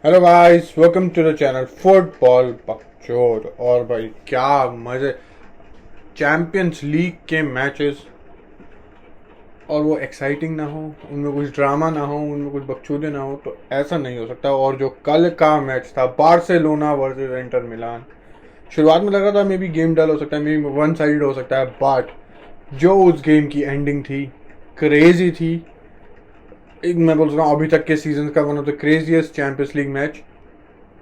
Hello guys, welcome to the channel football बकचोद। और भाई क्या मजे, चैंपियंस लीग के मैचेस और वो एक्साइटिंग ना हो, उनमें कुछ ड्रामा ना हो, उनमें कुछ बकचोदे ना हो, तो ऐसा नहीं हो सकता। और जो कल का मैच था बार्सिलोना वर्सेस इंटर मिलान, शुरुआत में लगा था मे बी गेम डल हो सकता है, मे बी वन साइड हो सकता है, बट जो उस गेम की एंडिंग थी क्रेजी थी। एक मैं बोल रहा हूँ अभी तक के सीजन का one of the craziest champions league match.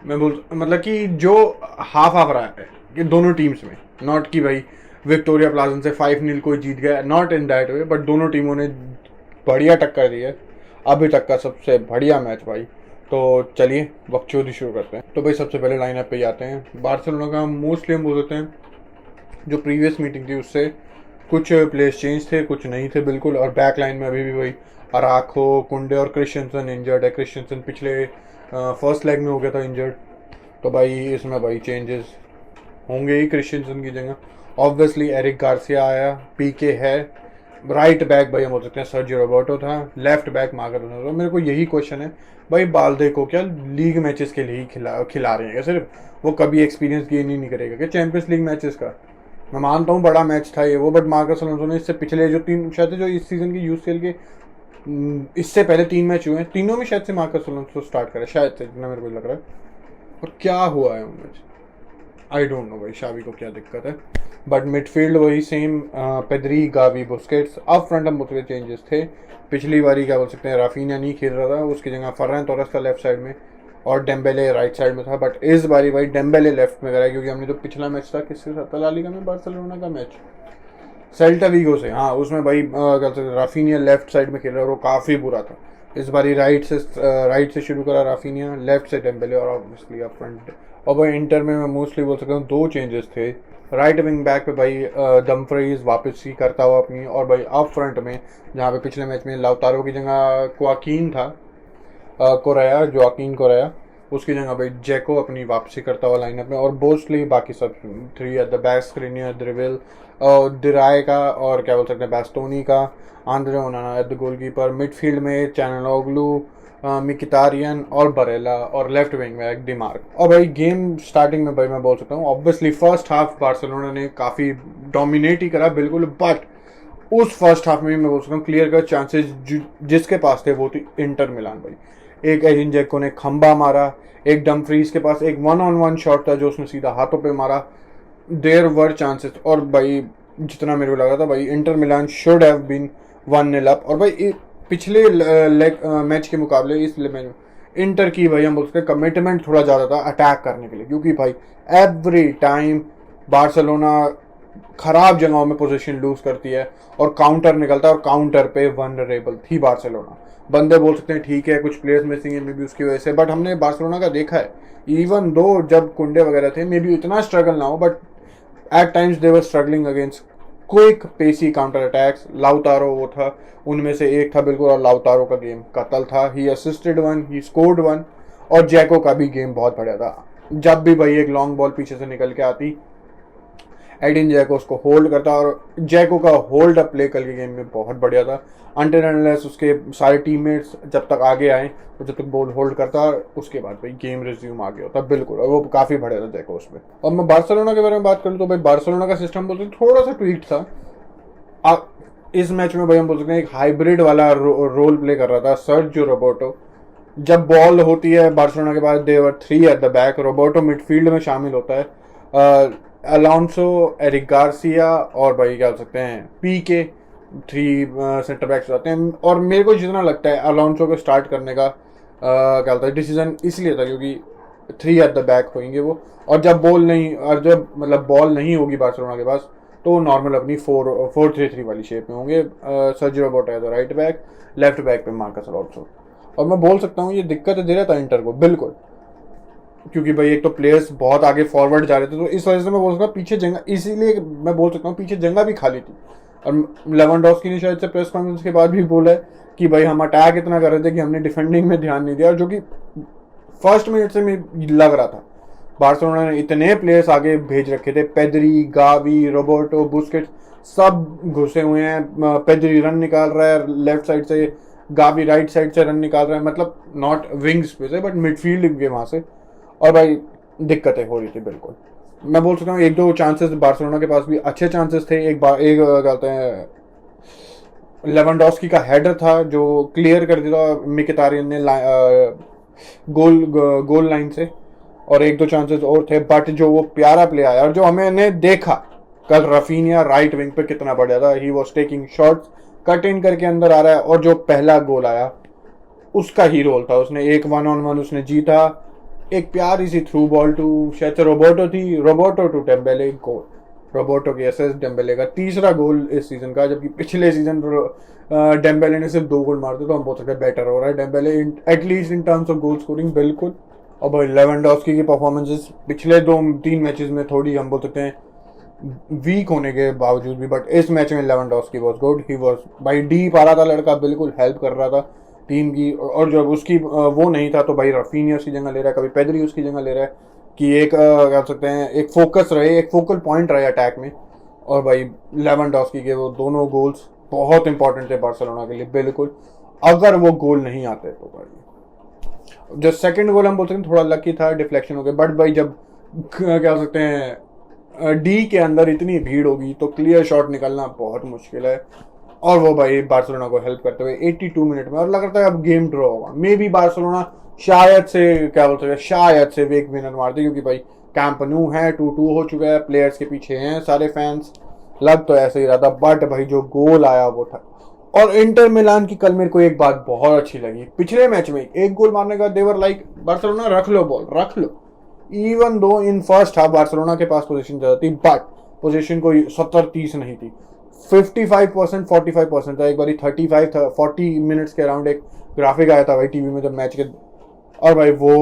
मैं बोल मतलब कि जो हाफ हाफ रहा है कि दोनों टीम्स में, नॉट कि भाई विक्टोरिया प्लाजन से 5-0 कोई जीत गया, not in that way, but दोनों टीमों ने बढ़िया टक्कर दी है। अभी तक का सबसे बढ़िया मैच भाई। तो चलिए बकचोदी शुरू करते हैं। तो भाई सबसे पहले लाइनअप पे ही आते हैं। बार्सिलोना का मोस्टली हम बोल सकते हैं जो प्रीवियस मीटिंग थी उससे कुछ प्लेयर्स चेंज थे, कुछ नहीं थे बिल्कुल। और बैक लाइन में अभी भी वही अराखो, कुंडे और क्रिश्चियनसन इंजर्ड है। क्रिश्चियनसन पिछले फर्स्ट लेग में हो गया था इंजर्ड, तो भाई इसमें भाई चेंजेस होंगे ही क्रिश्चियनसन की जगह। ऑब्वियसली एरिक गार्सिया आया, पीके है। राइट बैक भाई हम बोल सकते हैं सर्जियो रोबर्टो था। Left back Marco Ronaldo. मेरे को यही क्वेश्चन है भाई, बाल्दे को क्या लीग मैचेस के लिए ही खिला रहे हैं क्या सिर्फ? वो कभी एक्सपीरियंस गेन ही नहीं करेगा क्या चैंपियंस लीग मैचेस का? मैं मानता हूँ बड़ा मैच था ये वो, बट मार्कस अलोंसो ने इससे पिछले जो तीन शायद जो इस सीजन के यूसीएल के इससे पहले 3 मैच हुए हैं, तीनों में शायद से मार्कस अलोंसो स्टार्ट करा शायद से, जितना मेरे को लग रहा है। और क्या हुआ है उनमें, आई डोंट नो भाई शावी को क्या दिक्कत है। बट मिडफील्ड वही same, Pedri, Gavi, Busquets. Up front हम बोलते चेंजेस थे। पिछली बारी क्या बोल सकते हैं राफीनिया नहीं खेल रहा था, उसकी जगह फर्रैन टोरेस था लेफ्ट साइड में और डेम्बेले राइट साइड में था। बट इस बारी भाई डेम्बेले लेफ्ट में करा, क्योंकि हमने तो पिछला मैच था किसके साथ था ला लीगा में, बार्सिलोना का मैच सेल्टा वीगो से, हाँ उसमें भाई क्या बोलते हैं राफीनिया लेफ्ट साइड में खेल रहा है और वो काफ़ी बुरा था। इस बारी राइट से शुरू करा राफीनिया, लेफ्ट से डेम्बेले और ऑब्वियसली अप फ्रंट। और भाई इंटर में मैं मोस्टली बोल सकता हूँ 2 चेंजेस थे। राइट विंग बैक पे भाई डम्फ्रीज वापस ही करता हुआ अपनी, और भाई अप फ्रंट में जहाँ पे पिछले मैच में लाउतारो की जगह क्वाकीन था, कोरेया, जोआकिन कोरेया, उसकी जगह भाई जैको अपनी वापसी करता हुआ लाइनअप में। और मोस्टली बाकी सब 3 एट द बैक, स्क्रीनियर, द्रिविल, डिराय का और क्या बोल सकते हैं बैस्टोनी का, Andre ओनाना at the goalkeeper. Midfield में चैनलोग्लू, मिकितारियन और बरेला, और लेफ्ट विंग में एक डिमार्क। और भाई गेम स्टार्टिंग में भाई मैं बोल सकता हूँ ऑब्वियसली फर्स्ट हाफ बार्सिलोना ने काफ़ी डोमिनेट ही करा बिल्कुल, बट उस फर्स्ट हाफ में मैं बोल सकता हूँ क्लियर कट चांसेस जिसके पास थे वो थी इंटर मिलान भाई। एक एरिन जैको ने खंबा मारा, एक डमफ्रीज के पास एक 1-on-1 शॉट था जो उसने सीधा हाथों पे मारा। देयर वर चांसेस, और भाई जितना मेरे को लगा था भाई Inter Milan should have been 1-0 up. और भाई पिछले मैच के मुकाबले इस मैच में इंटर की भाई हम उसके कमिटमेंट थोड़ा ज़्यादा था अटैक करने के लिए, क्योंकि भाई एवरी टाइम बार्सिलोना खराब जगहों में पोजीशन लूज करती है और काउंटर निकलता है, और काउंटर पे वनरेबल थी बार्सिलोना। बंदे बोल सकते हैं ठीक है कुछ प्लेयर्स मिसिंग है मे बी उसकी वजह से, बट हमने बार्सिलोना का देखा है इवन दो जब कुंडे वगैरह थे मे बी इतना स्ट्रगल ना हो, but at times they were struggling against quick pacey counter attacks. Lautaro वो था उनमें से एक था बिल्कुल, और लाउतारो का गेम कतल था, ही असिस्टेड 1, ही स्कोर्ड 1। और जैको का भी गेम बहुत बढ़िया था, जब भी भाई एक लॉन्ग बॉल पीछे से निकल के आती एडिन जैको उसको होल्ड करता, और जैको का होल्ड अप प्ले कल के गेम में बहुत बढ़िया था। अनटिल अनलेस उसके सारे टीममेट्स जब तक आगे आए तो जब तक बॉल होल्ड करता, उसके बाद भाई गेम रिज्यूम आ गया होता बिल्कुल, और वो काफ़ी बढ़िया था जैको उसमें। और मैं बार्सिलोना के बारे में बात करूँ तो भाई बार्सिलोना का सिस्टम बोलते थोड़ा सा ट्वीट था। इस मैच में भाई हम बोल सकते हैं एक हाइब्रिड वाला रोल प्ले कर रहा था सर्जियो रोबर्टो। जब बॉल होती है बार्सिलोना के पास देवर 3 at the back, Roberto midfield में शामिल होता है, अलोंसो, एरिक गार्सिया और भाई क्या बोल सकते हैं पीके 3 सेंटर बैक्स आते हैं। और मेरे को जितना लगता है अलोंसो को स्टार्ट करने का क्या बोलता है डिसीजन इसलिए था क्योंकि 3 एट द बैक होंगे वो, और जब बॉल नहीं, और जब मतलब बॉल नहीं होगी बार्सिलोना के पास तो नॉर्मल अपनी 4-4-3-3 वाली शेप में होंगे। सर्जियो रोबर्टो है राइट बैक, लेफ्ट बैक पे मार्कस अलोंसो। और मैं बोल सकता हूँ ये दिक्कत दे रहा था इंटर को बिल्कुल, क्योंकि भाई एक तो प्लेयर्स बहुत आगे फॉरवर्ड जा रहे थे, तो इस वजह से मैं बोल सकता हूँ पीछे जगह, इसीलिए मैं बोल सकता हूँ पीछे जगह भी खाली थी। और लेवेंडोव्स्की ने शायद से प्रेस कॉन्फ्रेंस के बाद भी बोला है कि भाई हम अटैक इतना कर रहे थे कि हमने डिफेंडिंग में ध्यान नहीं दिया, और जो कि फर्स्ट मिनट से मैं लग रहा था बार्सिलोना ने इतने प्लेयर्स आगे भेज रखे थे, पेद्री, गावी, रोबर्टो, बुस्केट्स सब घुसे हुए हैं। पेद्री रन निकाल रहा है लेफ्ट साइड से, गावी राइट साइड से रन निकाल रहा है, मतलब नॉट विंग्स पे से बट मिडफील्ड के वहां से, और भाई दिक्कतें हो रही थी बिल्कुल। मैं बोल सकता हूँ एक दो चांसेस बार्सिलोना के पास भी अच्छे चांसेस थे। एक बार एक कहते हैं लेवेंडोस्की का हेडर था जो क्लियर कर दिया मिकितारियन ने गोल गोल लाइन से, और एक दो चांसेस और थे, बट जो वो प्यारा प्ले आया और जो हमने देखा कल रफीनिया राइट विंग पे कितना बढ़िया था, he was taking shots, cut in करके अंदर आ रहा है, और जो पहला गोल आया उसका ही रोल था, उसने एक 1-on-1 उसने जीता, एक प्यारी सी थ्रू बॉल टू शायद रोबोटो थी, Roberto to Dembele, goal, Roberto की असिस्ट, डेम्बेले का तीसरा गोल इस सीजन का, जबकि पिछले सीजन डेम्बेले ने सिर्फ 2 गोल मार दिए, तो हम बोल सकते हैं बेटर हो रहा है Dembélé at least in terms of goal scoring, बिल्कुल। और भाई लेवेंडोस्की की परफॉर्मेंसेस पिछले 2-3 मैचेस में थोड़ी हम बोल सकते हैं वीक होने के बावजूद भी, बट इस मैच में Lewandowski was good, he was भाई डीप आ रहा था लड़का, बिल्कुल हेल्प कर रहा था टीम की, और जब उसकी वो नहीं था तो भाई रफीनिया उसकी जगह ले रहा है, कभी पेदरी उसकी जगह ले रहा है, कि एक कह सकते हैं एक फोकस रहे, एक फोकल पॉइंट रहे अटैक में। और भाई लेवेंडोस्की के वो दोनों गोल्स बहुत इंपॉर्टेंट थे बार्सिलोना के लिए, बिल्कुल। अगर वो गोल नहीं आते तो भाई जो सेकंड गोल हम बोल सकते हैं थोड़ा लकी था, डिफ्लेक्शन हो गया, बट भाई जब क्या सकते हैं डी के अंदर इतनी भीड़ होगी तो क्लियर शॉट निकलना बहुत मुश्किल है, और वो भाई बार्सिलोना को हेल्प करते हुए 82 मिनट में, और लग रहा था अब गेम ड्रॉ होगा, मे बी बार्सिलोना शायद से क्या बोलते हैं शायद से एक विनर मार दे, क्योंकि भाई कैंप न्यू है, 2-2 हो चुका है, प्लेयर्स के पीछे हैं सारे फैंस, लग तो ऐसे ही रहा था, बट भाई जो गोल आया वो था। और इंटर मिलान की कल मेरे को एक बात बहुत अच्छी लगी, पिछले मैच में एक गोल मारने का देवर लाइक बार्सिलोना रख लो बॉल रख लो, even though in first half Barcelona के पास पोजीशन ज्यादा थी, बट पोजीशन कोई 70-30 नहीं थी, 55% 45% था, एक बारी 40 मिनट्स के अराउंड एक ग्राफिक आया था भाई टीवी में जब मैच के, और भाई वो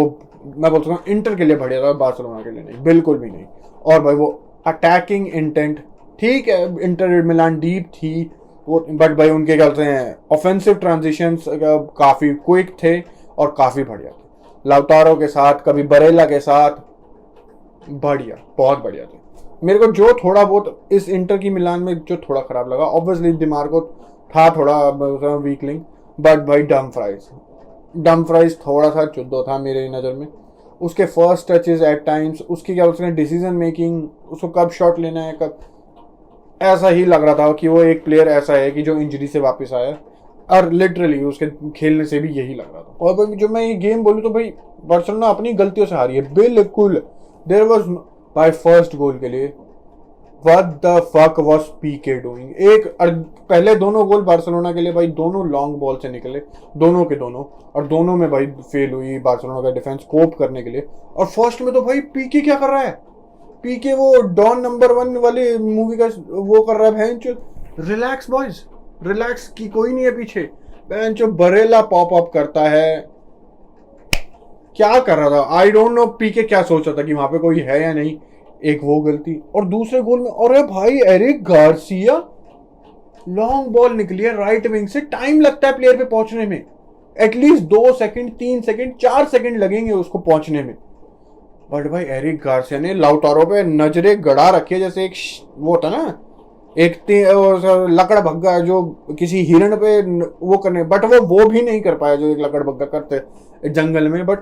मैं बोलता हूँ इंटर के लिए बढ़िया था, बार्सिलोना के लिए नहीं, बिल्कुल भी नहीं। और भाई वो अटैकिंग इंटेंट ठीक है, इंटर मिलान डीप थी वो, बट भाई उनके क्या बोलते हैं ऑफेंसिव ट्रांजिशंस काफी क्विक थे और काफी बढ़िया थे, लाउटारो के साथ कभी बरेला के साथ, बढ़िया बहुत बढ़िया थे। मेरे को जो थोड़ा बहुत इस इंटर की मिलान में जो थोड़ा खराब लगा, ऑब्वियसली दिमार्को था थोड़ा वीक लिंक, बट भाई डम फ्राइज थोड़ा सा चुद्दो था मेरे नज़र में, उसके फर्स्ट टचेस एट टाइम्स, उसकी क्या बोलते हैं डिसीजन मेकिंग, उसको कब शॉट लेना है कब, ऐसा ही लग रहा था कि वो एक प्लेयर ऐसा है कि जो इंजरी से वापस आया, और लिटरली उसके खेलने से भी यही लग रहा था। और भाई जो मैं ये गेम बोलूँ तो भाई बार्सिलोना अपनी गलतियों से हारी है बिल्कुल, there was by first goal के लिए what the fuck was PK doing, एक पहले दोनों गोल बार्सिलोना के लिए भाई दोनों लॉन्ग बॉल से निकले, दोनों के दोनों, और दोनों में भाई फेल हुई बार्सिलोना का डिफेंस कोप करने के लिए। और फर्स्ट में तो भाई पीके क्या कर रहा है, पीके वो डॉन नंबर 1 वाली मूवी का वो कर रहा है, भैंचो रिलैक्स बॉयज रिलैक्स, की कोई नहीं है पीछे, भैंचो बरेला पॉप अप करता है, क्या कर रहा था आई डोंट नो, पीके क्या सोच रहा था कि वहां पे कोई है या नहीं, एक वो गलती। और दूसरे गोल में अरे भाई एरिक गार्सिया लॉन्ग बॉल निकली है राइट विंग से, टाइम लगता है प्लेयर पे पहुंचने में, एटलीस्ट 2 सेकंड 3 सेकंड 4 सेकंड लगेंगे उसको पहुंचने में, बट भाई एरिक गार्सिया ने लाउटारो पे नजरे गड़ा रखी है, जैसे एक वो था ना एक लकड़ भग्गा जो किसी हिरण पे वो करने, बट वो भी नहीं कर पाया जो एक लकड़ भग्गा करते जंगल में। बट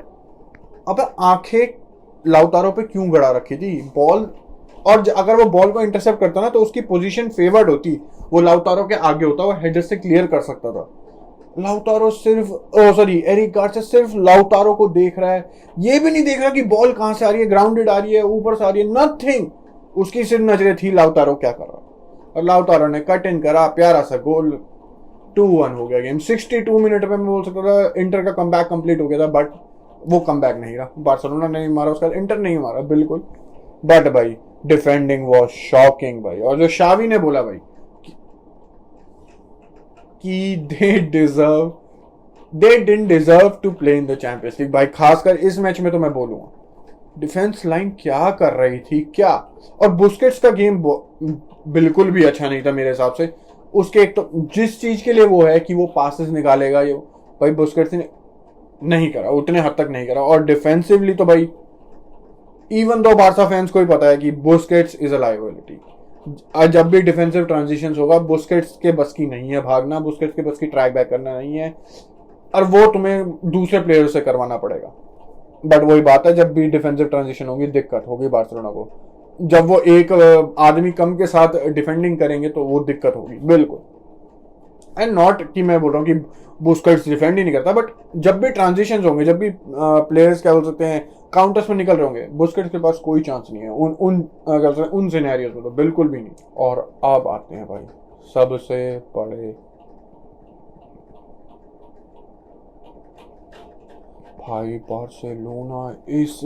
अब आंखें लाउटारो पे क्यों गड़ा रखी थी बॉल, और अगर वो बॉल को इंटरसेप्ट करता ना तो उसकी पोजीशन फेवर्ड होती, वो लाउटारो के आगे होता, वो हेडर से क्लियर कर सकता था। लाउटारो सिर्फ एरिक गार्सिया सिर्फ लाउटारो को देख रहा है, ये भी नहीं देख रहा कि बॉल कहां से आ रही है, ग्राउंडेड आ रही है, ऊपर से आ रही है, नथिंग, उसकी सिर्फ नजरें थी लाउटारो क्या कर रहा, और लाउटारो ने कट इन करा, प्यारा सा गोल, 2-1 हो गया गेम। 62 मिनट में मैं बोल सकता था इंटर का कमबैक कंप्लीट हो गया था, बट वो कमबैक नहीं रहा, बार्सिलोना नहीं मारा उसका, इंटर नहीं मारा बिल्कुल, बट भाई डिफेंडिंग वाज शॉकिंग भाई। और जो शावी ने बोला भाई कि they didn't deserve to play in the Champions League, भाई खासकर इस मैच में तो मैं बोलूंगा डिफेंस लाइन क्या कर रही थी क्या, और बुस्केट्स का गेम बिल्कुल भी अच्छा नहीं था मेरे हिसाब से, उसके एक तो जिस चीज के लिए वो है कि वो पासेस निकालेगा, ये भाई बुस्केट्स ने नहीं करा, उतने हद तक नहीं करा। और डिफेंसिवली तो भाई इवन दो बार्सा फैंस को ही पता है कि बुस्केट्स इज अ लायबिलिटी, जब भी डिफेंसिव ट्रांजिशंस होगा, बुस्केट्स के बस की नहीं है भागना, बुस्केट्स के बस की ट्रैक बैक करना नहीं है, और वो तुम्हें दूसरे प्लेयर से करवाना पड़ेगा। बट वही बात है, जब भी डिफेंसिव ट्रांजिशन होगी दिक्कत होगी बार्सिलोना को। जब वो एक आदमी कम के साथ डिफेंडिंग करेंगे तो वो दिक्कत होगी बिल्कुल। एंड नॉट कि मैं बोल रहा हूँ कि बुस्केट्स डिफेंड ही नहीं करता, बट जब भी ट्रांजिशंस होंगे, जब भी प्लेयर्स क्या बोल सकते हैं काउंटर्स में निकल रहे होंगे, बुस्केट्स के पास कोई चांस नहीं है क्या बोलते हैं उन सिनेरियोज में, तो बिल्कुल भी नहीं। और अब आते हैं भाई सबसे बड़े, भाई बार्सिलोना इस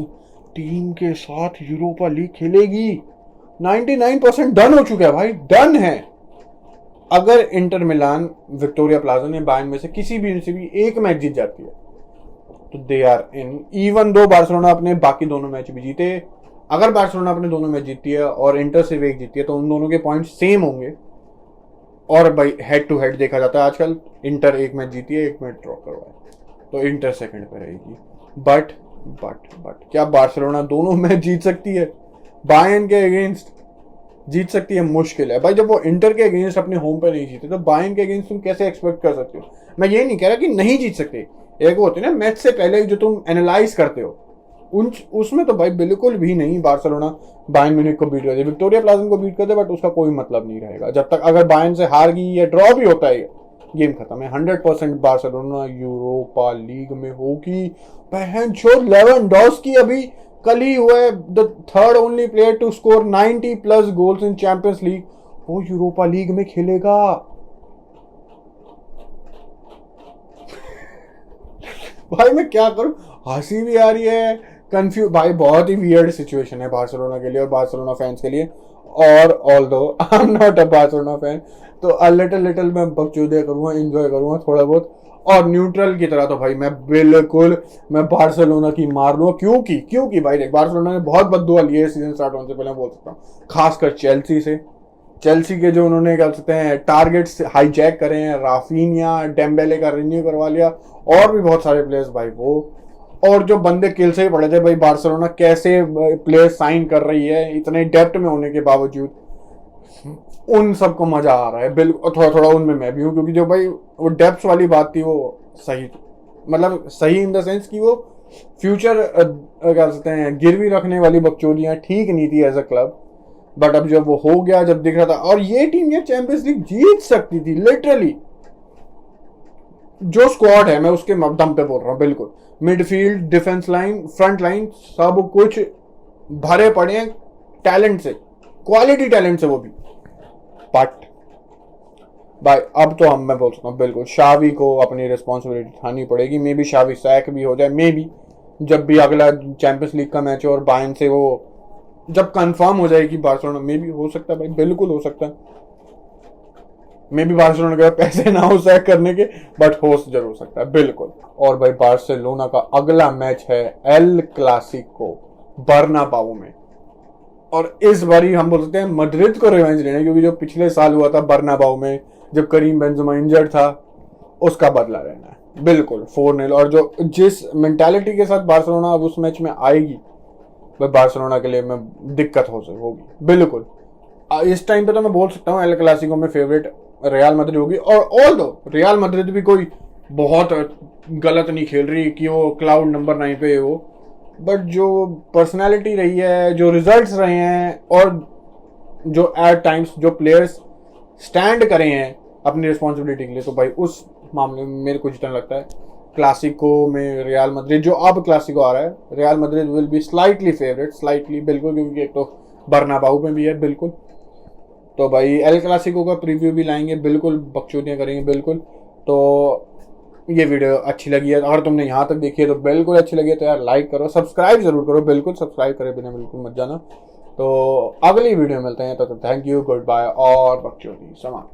टीम के साथ यूरोपा लीग खेलेगी। 99% डन हो चुका है भाई, डन है। अगर इंटर मिलान विक्टोरिया प्लाजा ने बायर्न में से किसी भी एक मैच जीत जाती है तो they are in. Even though Barcelona अपने बाकी दोनों मैच भी जीते, अगर बार्सिलोना अपने दोनों मैच जीतती है और इंटर सिर्फ एक जीतती है तो उन दोनों के पॉइंट सेम होंगे। और भाई हेड टू हेड देखा जाता है आजकल, इंटर एक मैच जीती है, एक मैच ड्रॉ करवाए, तो इंटर सेकंड पे रहेगी। बट क्या बार्सिलोना दोनों मैच जीत सकती है? बायर्न के अगेंस्ट जीत सकती है? मुश्किल है भाई। जब वो इंटर के अगेंस्ट अपने होम पे नहीं जीते तो बायर्न के अगेंस्ट तुम कैसे एक्सपेक्ट कर सकते हो? मैं ये नहीं कह रहा कि नहीं जीत सकते, एक वो होती है ना मैच से पहले जो तुम एनालाइज करते हो, उसमें तो भाई बिल्कुल भी नहीं बार्सिलोना बायर्न म्यूनिख को बीट कर दे, विक्टोरिया प्लाजा को बीट कर दे, बट उसका कोई मतलब नहीं रहेगा जब तक अगर बायर्न से हार गई या ड्रॉ भी होता है गेम खत्म है। 100% बार्सिलोना यूरोपा लीग में होगी। बहन जो लेवेंडोव्स्की अभी कल ही हुआ है the third only player to score 90+ goals in Champions League, वो यूरोपा लीग में खेलेगा। भाई मैं क्या करूं, हंसी भी आ रही है, कंफ्यूज भाई, बहुत ही वियर्ड सिचुएशन है बार्सिलोना के लिए और बार्सिलोना फैंस के लिए। और although I am not a Barcelona fan, तो अ लिटिल मैं बकचोदिया करूंगा, एंजॉय करूंगा थोड़ा बहुत, और न्यूट्रल की तरह तो भाई मैं बार्सिलोना की मार लूंगा। क्योंकि भाई देख, बार्सिलोना ने बहुत बददुआ ली है सीजन स्टार्ट होने से पहले, बोल सकता हूँ, खासकर चेल्सी से। चेल्सी के जो उन्होंने क्या सकते हैं टारगेट्स हाईजैक करे हैं, राफीनिया डेम्बेले का रिन्यू करवा लिया, और भी बहुत सारे प्लेयर्स भाई वो, और जो बंदे किल से ही पड़े थे भाई, बार्सिलोना कैसे प्लेयर साइन कर रही है इतने डेप्थ में होने के बावजूद, उन सबको मजा आ रहा है बिल्कुल। थोड़ा उनमें मैं भी हूँ, क्योंकि जो भाई वो डेप्थ वाली बात थी वो सही, मतलब सही इन द सेंस कि वो फ्यूचर क्या सकते हैं गिरवी रखने वाली बकचोदियां ठीक नहीं थी एज अ क्लब। बट अब जब वो हो गया, जब दिख रहा था, और ये टीम ये चैंपियंस लीग जीत सकती थी लिटरली। जो स्क्वाड है मैं उसके दम पे बोल रहा हूँ, बिल्कुल midfield, defence line, front line, सब कुछ भरे पड़े हैं टैलेंट से, क्वालिटी टैलेंट से वो भी। बट भाई अब तो मैं बोल सकता हूँ बिल्कुल शावी को अपनी रिस्पॉन्सिबिलिटी उठानी पड़ेगी। मे बी शावी सैक भी हो जाए, मे बी जब भी अगला चैंपियंस लीग का मैच हो और बायर्न से वो जब कंफर्म हो जाएगी बार्सिलोना, मे भी हो सकता है भाई, बिल्कुल हो सकता है। मे भी बार्सिलोना के पैसे ना हो सैक करने के, बट हो जरूर सकता है बिल्कुल। और भाई बार्सिलोना का अगला मैच है एल क्लासिको बर्नाबाउ में, और इस बारी हम बोल सकते हैं मैड्रिड को रिवेंज लेना, क्योंकि जो पिछले साल हुआ था बर्नाबाउ में जब करीम बेंजेमा इंजर्ड था, उसका बदला लेना है बिल्कुल 4-0। और जो जिस मेंटालिटी के साथ बार्सिलोना अब उस मैच में आएगी, वह बार्सिलोना के लिए में दिक्कत होगी बिल्कुल। इस टाइम पे तो मैं बोल सकता हूँ एल क्लासिको में फेवरेट रियल मैड्रिड होगी। और ऑल दो रियल मैड्रिड भी कोई बहुत गलत नहीं खेल रही कि वो क्लाउड नंबर 9 पे हो, बट जो पर्सनालिटी रही है, जो रिजल्ट्स रहे हैं, और जो एट टाइम्स जो प्लेयर्स स्टैंड करे हैं अपनी रिस्पॉन्सिबिलिटी के लिए, तो भाई उस मामले में मेरे को जितना लगता है क्लासिको में रियल मैड्रिड, जो अब क्लासिको आ रहा है, real Madrid will be slightly favourite, slightly बिल्कुल, क्योंकि एक तो बर्नाबाउ में भी है बिल्कुल। तो भाई एल क्लासिको का प्रीव्यू भी लाएंगे बिल्कुल, बकचोदियाँ करेंगे बिल्कुल। तो ये वीडियो अच्छी लगी है, अगर तुमने यहाँ तक देखी है तो बिल्कुल अच्छी लगी है तो यार लाइक करो, सब्सक्राइब जरूर करो, बिल्कुल सब्सक्राइब करे बिना बिल्कुल मत जाना। तो अगली वीडियो में मिलते हैं, तो थैंक यू, गुड बाय और बकचोदी समाप्त।